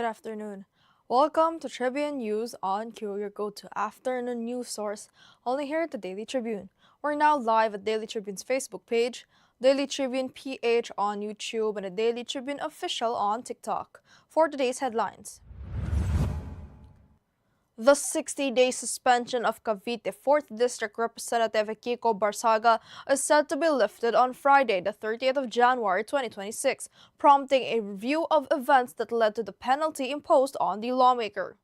afternoon. Welcome to Tribune News on Q, your go-to afternoon news source, only here at the Daily Tribune. We're now live at Daily Tribune's Facebook page, Daily Tribune PH on YouTube, and the Daily Tribune Official on TikTok. For today's headlines. The 60-day suspension of Cavite 4th District Representative Kiko Barsaga is set to be lifted on Friday, the 30th of January 2026, prompting a review of events that led to the penalty imposed on the lawmaker.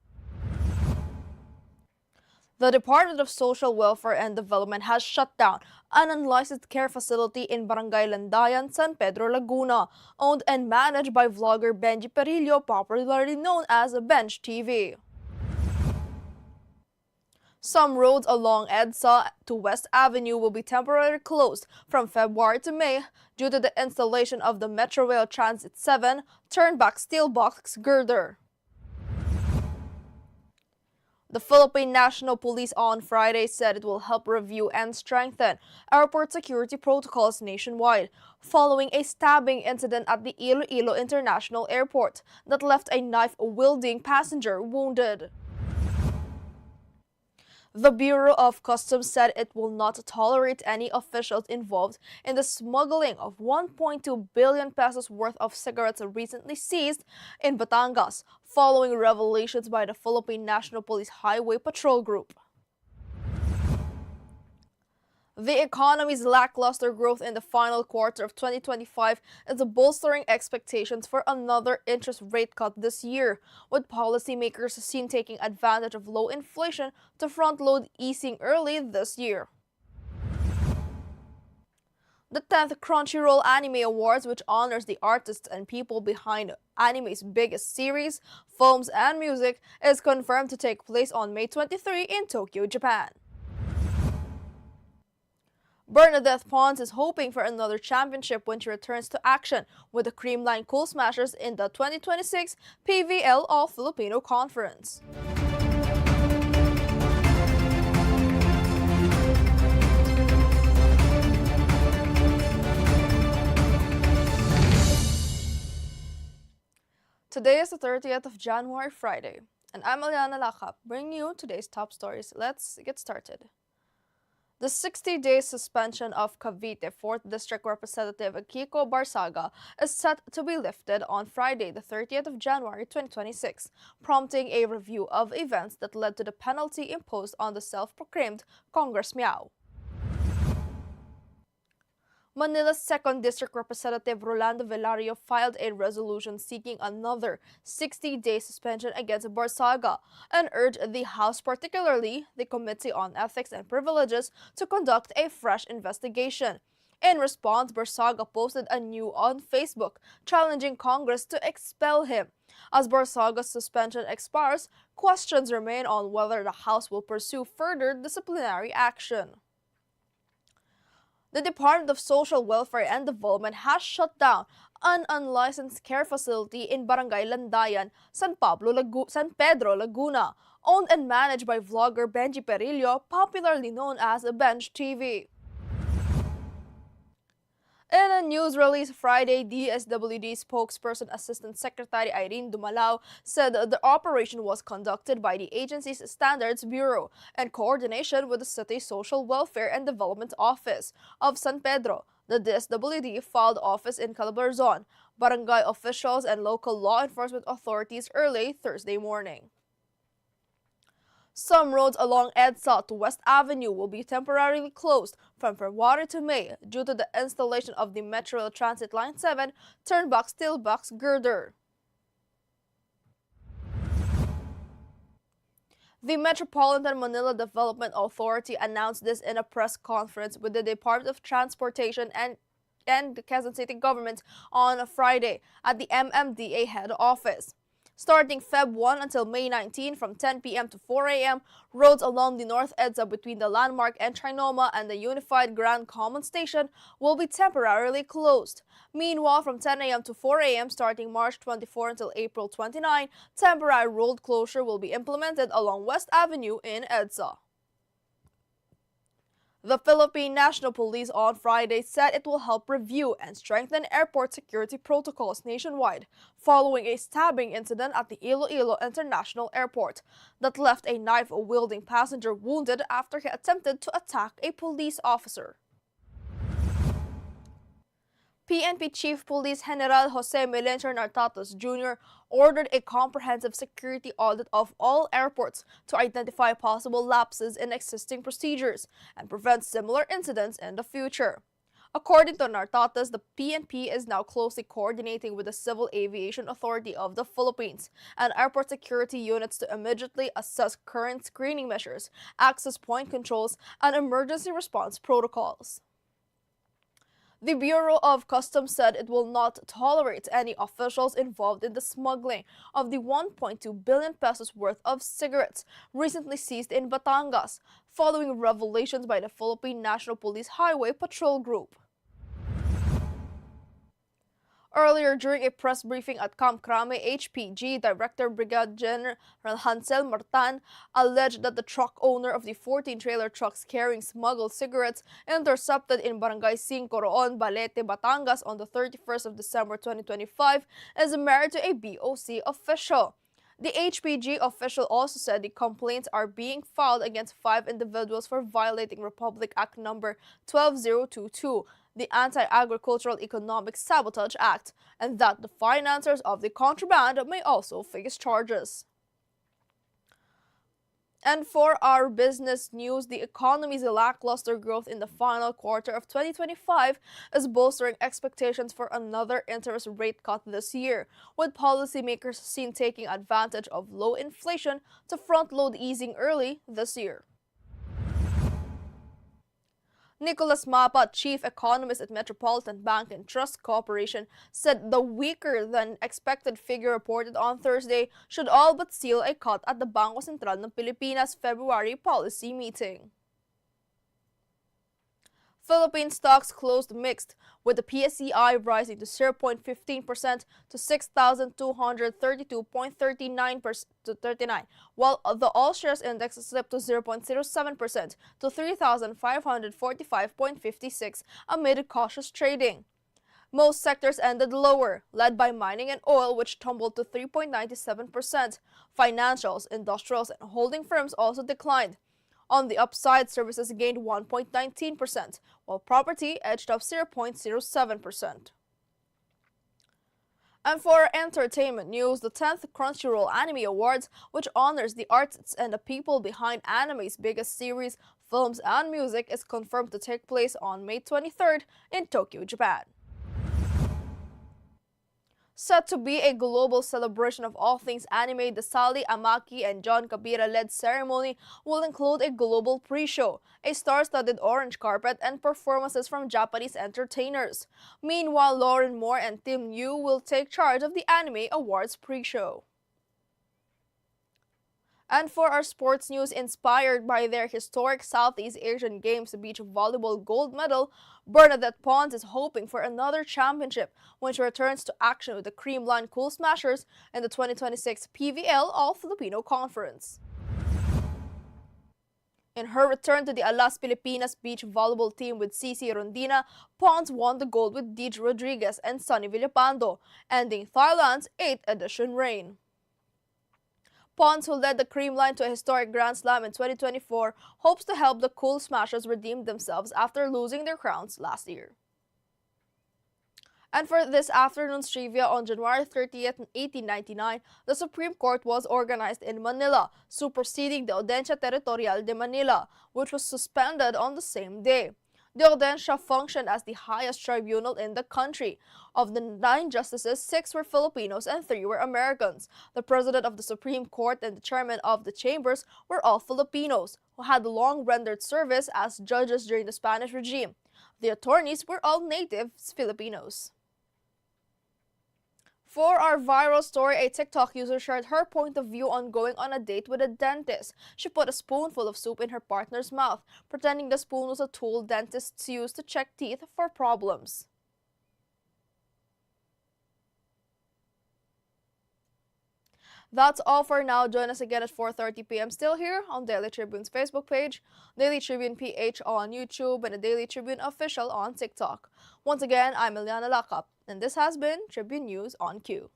The Department of Social Welfare and Development has shut down an unlicensed care facility in Barangay Landayan, San Pedro, Laguna, owned and managed by vlogger Benji Perillo, popularly known as Benj TV. Some roads along EDSA to West Avenue will be temporarily closed from February to May due to the installation of the Metro Rail Transit 7 turnback steel box girder. The Philippine National Police on Friday said it will help review and strengthen airport security protocols nationwide, following a stabbing incident at the Iloilo International Airport that left a knife-wielding passenger wounded. The Bureau of Customs said it will not tolerate any officials involved in the smuggling of 1.2 billion pesos worth of cigarettes recently seized in Batangas, following revelations by the Philippine National Police Highway Patrol Group. The economy's lackluster growth in the final quarter of 2025 is bolstering expectations for another interest rate cut this year, with policymakers seen taking advantage of low inflation to front-load easing early this year. The 10th Crunchyroll Anime Awards, which honors the artists and people behind anime's biggest series, films, and music, is confirmed to take place on May 23 in Tokyo, Japan. Bernadette Pons is hoping for another championship when she returns to action with the Creamline Cool Smashers in the 2026 PVL All-Filipino Conference. Today is the 30th of January, Friday, and I'm Eliana Lacap, bringing you today's top stories. Let's get started. The 60-day suspension of Cavite 4th District Representative Kiko Barsaga is set to be lifted on Friday, the 30th of January 2026, prompting a review of events that led to the penalty imposed on the self-proclaimed Congress Meow. Manila's 2nd District Representative Rolando Velario filed a resolution seeking another 60-day suspension against Barsaga and urged the House, particularly the Committee on Ethics and Privileges, to conduct a fresh investigation. In response, Barsaga posted anew on Facebook, challenging Congress to expel him. As Barsaga's suspension expires, questions remain on whether the House will pursue further disciplinary action. The Department of Social Welfare and Development has shut down an unlicensed care facility in Barangay Landayan, San Pedro, Laguna, owned and managed by vlogger Benji Perillo, popularly known as Benj TV. In a news release Friday, DSWD spokesperson Assistant Secretary Irene Dumalao said the operation was conducted by the agency's Standards Bureau in coordination with the City Social Welfare and Development Office of San Pedro. The DSWD filed office in Calabarzon, barangay officials, and local law enforcement authorities early Thursday morning. Some roads along EDSA to West Avenue will be temporarily closed from February to May due to the installation of the Metro Rail Transit Line 7 turnback steel box girder. The Metropolitan Manila Development Authority announced this in a press conference with the Department of Transportation and the Quezon City government on Friday at the MMDA head office. Starting Feb 1 until May 19 from 10 p.m. to 4 a.m., roads along the North EDSA between the Landmark and Trinoma and the Unified Grand Common Station will be temporarily closed. Meanwhile, from 10 a.m. to 4 a.m. starting March 24 until April 29, temporary road closure will be implemented along West Avenue in EDSA. The Philippine National Police on Friday said it will help review and strengthen airport security protocols nationwide following a stabbing incident at the Iloilo International Airport that left a knife-wielding passenger wounded after he attempted to attack a police officer. PNP Chief Police General Jose Melenchor Nartatos Jr. ordered a comprehensive security audit of all airports to identify possible lapses in existing procedures and prevent similar incidents in the future. According to Nartatos, the PNP is now closely coordinating with the Civil Aviation Authority of the Philippines and airport security units to immediately assess current screening measures, access point controls, and emergency response protocols. The Bureau of Customs said it will not tolerate any officials involved in the smuggling of the 1.2 billion pesos worth of cigarettes recently seized in Batangas, following revelations by the Philippine National Police Highway Patrol Group. Earlier, during a press briefing at Camp Crame, HPG Director Brigadier General Hansel Martan alleged that the truck owner of the 14 trailer trucks carrying smuggled cigarettes intercepted in Barangay 5 Roon, Balete, Batangas on the 31st of December 2025 is married to a BOC official. The HPG official also said the complaints are being filed against 5 individuals for violating Republic Act No. 12022, the Anti-Agricultural Economic Sabotage Act, and that the financiers of the contraband may also face charges. And for our business news, the economy's lackluster growth in the final quarter of 2025 is bolstering expectations for another interest rate cut this year, with policymakers seen taking advantage of low inflation to front-load easing early this year. Nicholas Mapa, chief economist at Metropolitan Bank and Trust Corporation, said the weaker-than-expected figure reported on Thursday should all but seal a cut at the Bangko Sentral ng Pilipinas February policy meeting. Philippine stocks closed mixed, with the PSEI rising to 0.15% to 6,232.39, while the All-Shares Index slipped to 0.07% to 3,545.56 amid cautious trading. Most sectors ended lower, led by mining and oil, which tumbled to 3.97%. Financials, industrials, and holding firms also declined. On the upside, services gained 1.19%, while property edged up 0.07%. And for entertainment news, the 10th Crunchyroll Anime Awards, which honors the artists and the people behind anime's biggest series, films, and music, is confirmed to take place on May 23rd in Tokyo, Japan. Set to be a global celebration of all things anime, the Sally Amaki and John Kabira-led ceremony will include a global pre-show, a star-studded orange carpet, and performances from Japanese entertainers. Meanwhile, Lauren Moore and Tim Yu will take charge of the Anime Awards pre-show. And for our sports news, inspired by their historic Southeast Asian Games beach volleyball gold medal, Bernadette Pons is hoping for another championship when she returns to action with the Creamline Cool Smashers in the 2026 PVL All-Filipino Conference. In her return to the Alas Pilipinas beach volleyball team with Cici Rondina, Pons won the gold with Deej Rodriguez and Sonny Villapando, ending Thailand's 8th edition reign. Pons, who led the Creamline to a historic Grand Slam in 2024, hopes to help the Cool Smashers redeem themselves after losing their crowns last year. And for this afternoon's trivia, on January 30th, 1899, the Supreme Court was organized in Manila, superseding the Audiencia Territorial de Manila, which was suspended on the same day. The Audiencia functioned as the highest tribunal in the country. Of the 9 justices, 6 were Filipinos and 3 were Americans. The president of the Supreme Court and the chairman of the chambers were all Filipinos, who had long rendered service as judges during the Spanish regime. The attorneys were all native Filipinos. For our viral story, a TikTok user shared her point of view on going on a date with a dentist. She put a spoonful of soup in her partner's mouth, pretending the spoon was a tool dentists use to check teeth for problems. That's all for now. Join us again at 4:30 p.m. still here on Daily Tribune's Facebook page, Daily Tribune PH on YouTube, and the Daily Tribune Official on TikTok. Once again, I'm Eliana Lacap, and this has been Tribune News on Q.